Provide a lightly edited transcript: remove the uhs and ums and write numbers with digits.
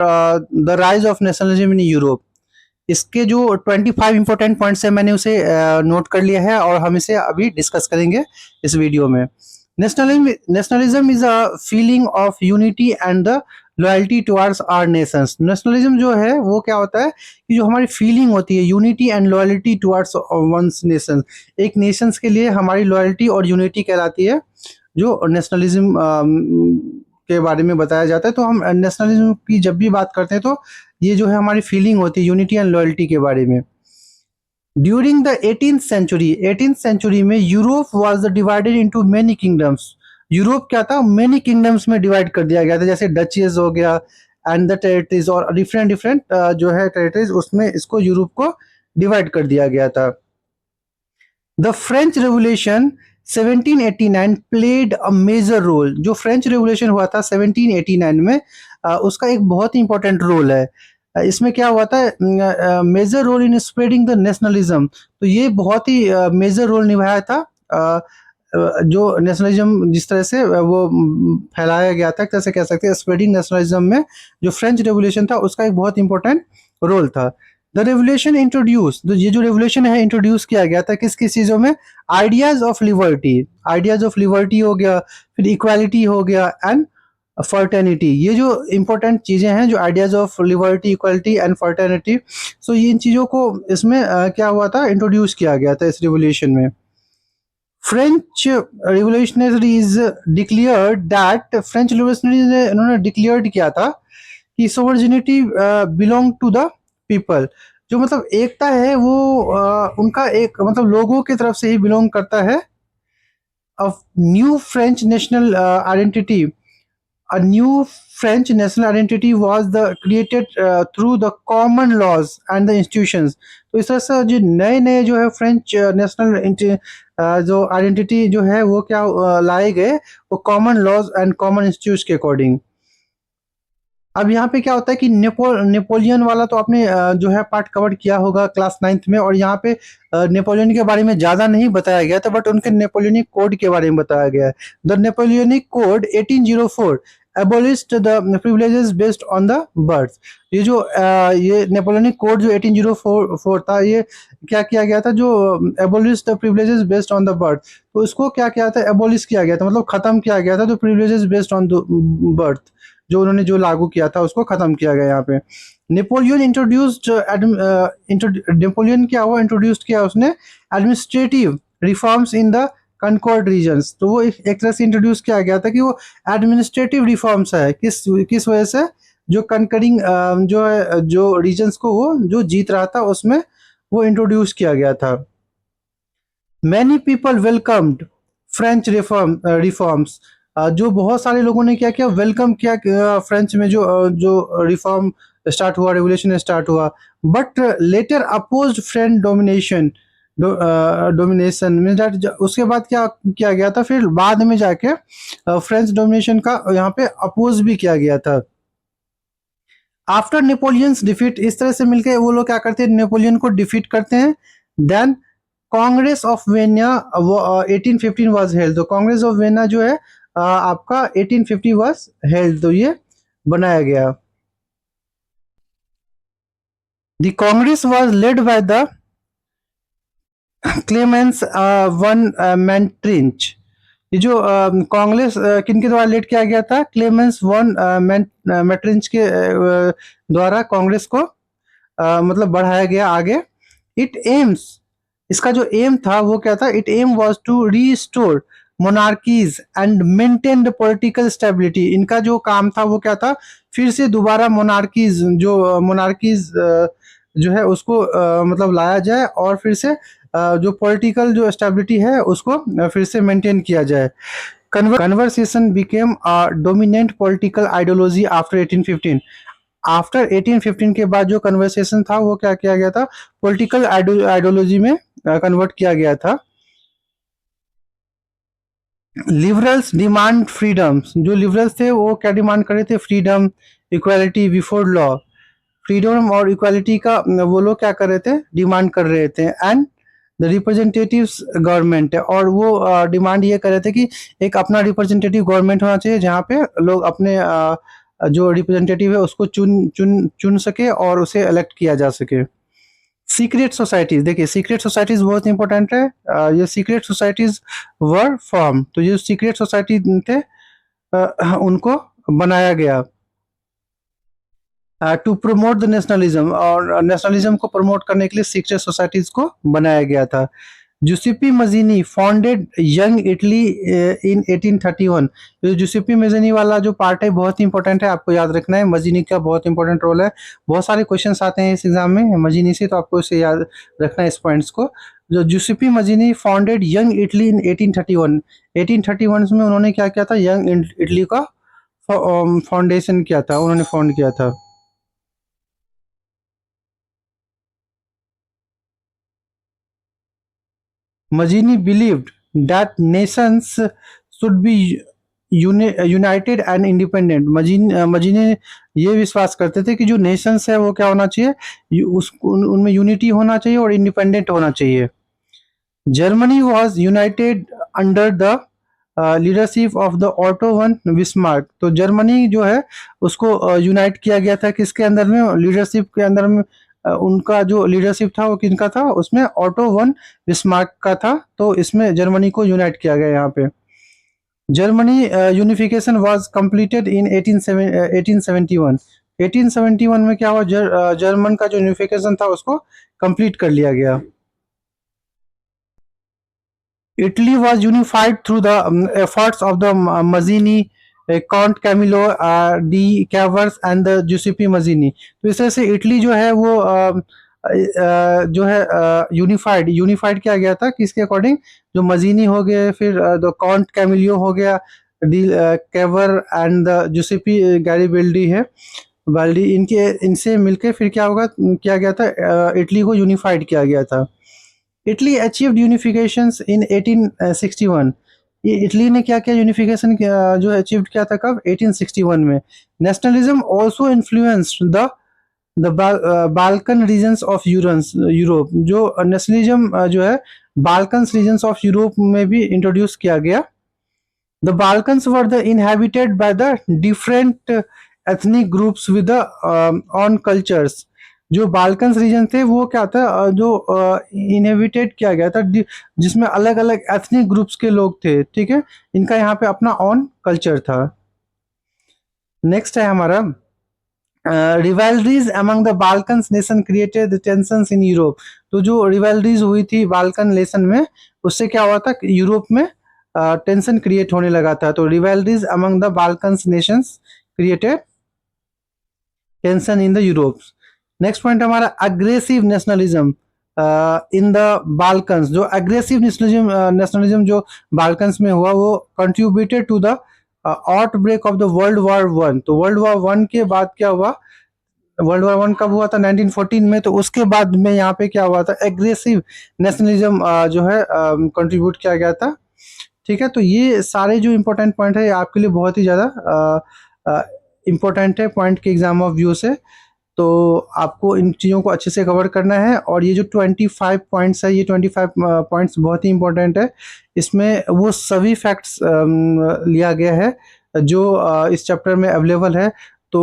The rise of nationalism in Europe. इसके जो 25 important points है मैंने उसे नोट कर लिया है और हम इसे अभी डिस्कस करेंगे इस वीडियो में। Nationalism is a feeling of unity and the loyalty towards our nations. Nationalism जो है वो क्या होता है कि जो हमारी फीलिंग होती है unity and loyalty towards one's nation, एक नेशंस के लिए हमारी लॉयल्टी और यूनिटी कहलाती है, जो नेशनलिज्म के बारे में बताया जाता है। तो हम नेशनलिज्म की जब भी बात करते हैं तो ये जो है हमारी फीलिंग होती है यूनिटी एंड लॉयल्टी के बारे में। ड्यूरिंग द 18th सेंचुरी में Europe was divided into many kingdoms. Europe क्या था, मेनी किंगडम्स में डिवाइड कर दिया गया था, जैसे डचेस हो गया एंड द टेरिटरीज, और डिफरेंट डिफरेंट जो है टेरिटरीज, उसमें इसको यूरोप को डिवाइड कर दिया गया था। The French revolution 1789 played a major role. जो फ्रेंच रेवोल्यूशन हुआ था 1789 में, उसका एक बहुत ही इंपॉर्टेंट रोल है। इसमें क्या हुआ था, major role in spreading the nationalism. तो ये बहुत ही मेजर रोल निभाया था, जो नेशनलिज्म जिस तरह से वो फैलाया गया था, कैसे कह सकते हैं, स्प्रेडिंग नेशनलिज्म में जो फ्रेंच रेवोल्यूशन था उसका एक बहुत इंपॉर्टेंट रोल था। द रेवोल्यूशन इंट्रोड्यूस, ये जो रेवोल्यूशन है इंट्रोड्यूस किया गया था किस किस चीज़ों में, ideas of liberty. Ideas of liberty हो गया, फिर इक्वालिटी हो गया एंड फर्टर्निटी। ये जो इंपॉर्टेंट चीज़ें हैं, जो ideas of liberty, equality and fraternity, so इन चीज़ों को इसमें क्या हुआ था, इंट्रोड्यूस किया गया था इस रेवोल्यूशन में। French revolutionaries declared that, French revolutionaries ने इन्होंने डिक्लेयर्ड किया था कि sovereignty belong to the people. जो मतलब एकता है वो उनका एक मतलब लोगों की तरफ से ही बिलोंग करता है। Of new French national identity, a new French national identity was the created through the common laws and the institutions। तो इस तरह से जो नए नए जो है फ्रेंच नेशनल जो आइडेंटिटी जो है वो क्या लाए गए, वो common laws and common institutes के अकॉर्डिंग। अब यहाँ पे क्या होता है कि नेपोलियन वाला तो आपने जो है पार्ट कवर किया होगा क्लास 9th में, और यहाँ पे नेपोलियन के बारे में ज़्यादा नहीं बताया गया था, बट उनके नेपोलियनिक कोड के बारे में बताया गया है। The Napoleonic code 1804 abolished the privileges based on the birth। ये जो ये नेपोलियनिक कोड जो 1804 था, ये क्या किया गया था, जो abolish the privileges based on the birth, तो इसको क्या किया था, abolish किया गया था, मतलब खत्म किया गया था, जो privileges based on the birth जो उन्होंने जो लागू किया था उसको खत्म किया गया यहाँ पे। नेपोलियन नेपोलियन क्या हुआ, इंट्रोड्यूस किया उसने administrative reforms in the conquered regions. तो वो एक तरह से इंट्रोड्यूस किया गया था कि वो एडमिनिस्ट्रेटिव रिफॉर्म्स है, किस वजह से, जो कनकरिंग जो है जो रीजन्स को वो जो जीत रहा था उसमें वो इंट्रोड्यूस किया गया था। Many people welcomed French reforms. जो बहुत सारे लोगों ने क्या किया, वेलकम किया फ्रेंच में जो रिफॉर्म स्टार्ट हुआ, रेवोल्यूशन स्टार्ट हुआ। But later opposed French domination में, उसके बाद क्या किया गया था, फिर बाद में जाके फ्रेंच डोमिनेशन का यहाँ पे अपोज भी किया गया था। आफ्टर नेपोलियंस डिफीट, इस तरह से मिलकर वो लोग क्या करते हैं, नेपोलियन को डिफीट करते हैं। Then Congress of Vienna 1815 was held. तो कांग्रेस ऑफ वेनिया जो है आपका 1850 वाज हेल्ड, तो ये बनाया गया। The Congress was led by the Clemens von Metternich. ये जो कांग्रेस किनके द्वारा लीड किया गया था, क्लेमेंस वन मैट्रिंच के द्वारा कांग्रेस को मतलब बढ़ाया गया आगे। इट एम्स, इसका जो एम था वो क्या था, it aim was to restore monarchies and maintain the political stability. इनका जो काम था वो क्या था, फिर से दोबारा मोनार्कीज जो है उसको मतलब लाया जाए, और फिर से जो पॉलिटिकल जो स्टेबिलिटी है उसको फिर से मेंटेन किया जाए। Conversation became a dominant political ideology after 1815। After 1815 के बाद जो कन्वर्सेशन था वो क्या किया गया था, पॉलिटिकल आइडियोलॉजी में कन्वर्ट किया गया था। लिबरल्स डिमांड फ्रीडम्स, जो लिबरल्स थे वो क्या डिमांड कर रहे थे, freedom, equality before law. Freedom और इक्वालिटी का वो लोग क्या कर रहे थे, डिमांड कर रहे थे। एंड द रिप्रेजेंटेटिव्स गवर्नमेंट है, और वो डिमांड ये कर रहे थे कि एक अपना रिप्रेजेंटेटिव गवर्नमेंट होना चाहिए, जहाँ पे लोग अपने जो रिप्रेजेंटेटिव है उसको चुन सके और उसे इलेक्ट किया जा सके। सीक्रेट सोसाइटीज, देखिए सीक्रेट सोसाइटीज बहुत इंपॉर्टेंट है। ये सीक्रेट सोसाइटीज वर फॉर्म, तो ये सीक्रेट सोसाइटी थे उनको बनाया गया टू प्रमोट द नेशनलिज्म, और नेशनलिज्म को प्रमोट करने के लिए सीक्रेट सोसाइटीज को बनाया गया था। जुसेप्पी मजीनी फाउंडेड यंग इटली इन 1831। तो जुसेप्पी मजीनी वाला जो पार्ट है बहुत ही इंपॉर्टेंट है, आपको याद रखना है। मजीनी का बहुत इंपॉर्टेंट रोल है, बहुत सारे क्वेश्चंस आते हैं इस एग्जाम में मजीनी से, तो आपको इसे याद रखना है इस पॉइंट्स को। जो जुसेप्पी मजीनी फाउंडेड यंग इटली इन 1831, 1831 में उन्होंने क्या किया था, यंग इटली का फाउंडेशन किया था, उन्होंने फाउंड किया था। Mazzini believed that nations should be united and independent. Mazzini ये विश्वास करते थे कि जो नेशंस है वो क्या होना चाहिए, उनमें यूनिटी होना चाहिए और इंडिपेंडेंट होना चाहिए। Germany was United under the leadership of the auto von Bismarck. तो जर्मनी जो है उसको यूनाइट किया गया था किसके अंदर में, लीडरशिप के अंदर में। उनका जो लीडरशिप था वो किनका था, उसमें ऑटो वन बिस्मार्क का था, तो इसमें जर्मनी को यूनाइट किया गया यहाँ पे। Germany unification was completed in 1871। 1871 में क्या हुआ, जर्मन का जो यूनिफिकेशन था उसको कंप्लीट कर लिया गया। Italy was unified through the efforts of the Mazzini, Count Camillo di Cavour and the Giuseppe Mazzini। तो इस तरह से इटली जो है वो जो है यूनिफाइड किया गया था किसके अकॉर्डिंग, जो मजीनी हो गए, फिर द काउंट कैमिलियो हो गया, डी कैवर एंड द जुसेपी गैरिबेल्डी है बाल्डी, इनसे मिलके फिर क्या होगा, किया गया था, इटली को यूनिफाइड किया गया था। इटली अचीव्ड यूनिफिकेशंस इन 1861। ये इटली ने क्या किया, यूनिफिकेशन जो अचीव किया था कब, 1861 में। Nationalism also influenced the Balkan regions of Europe. जो नेशनलिज्म जो है बाल्कन रीजन्स ऑफ यूरोप में भी इंट्रोड्यूस किया गया। The Balkans were the inhabited by the different ethnic groups with on cultures. जो बाल्कन्स रीजन थे वो क्या था, जो इनहेबिटेड किया गया था, जिसमें अलग अलग एथनिक ग्रुप्स के लोग थे, ठीक है, इनका यहाँ पे अपना ऑन कल्चर था। नेक्स्ट है हमारा rivalries among the Balkans nation created tensions in Europe. तो जो रिवाइलरीज हुई थी बाल्कन नेशन में, उससे क्या हुआ था, यूरोप में टेंशन क्रिएट होने लगा था। तो rivalries among the Balkans nations created tension in the Europe. Next point हमारा aggressive nationalism in the Balkans. जो अग्रेसिव नेशनलिज्म जो बाल्कन्स में हुआ वो contributed to the outbreak of the world war one. तो वर्ल्ड वॉर वन के बाद क्या हुआ, वर्ल्ड वॉर वन कब हुआ था, 1914 में। तो उसके बाद में यहाँ पे क्या हुआ था, एग्रेसिव नेशनलिज्म जो है कंट्रीब्यूट किया गया था, ठीक है। तो ये सारे जो इम्पोर्टेंट पॉइंट है आपके लिए बहुत ही ज़्यादा इम्पोर्टेंट है पॉइंट के एग्जाम ऑफ व्यू से। तो आपको इन चीज़ों को अच्छे से कवर करना है। और ये जो 25 पॉइंट्स है, ये 25 पॉइंट्स बहुत ही इंपॉर्टेंट है। इसमें वो सभी फैक्ट्स लिया गया है जो इस चैप्टर में अवेलेबल है। तो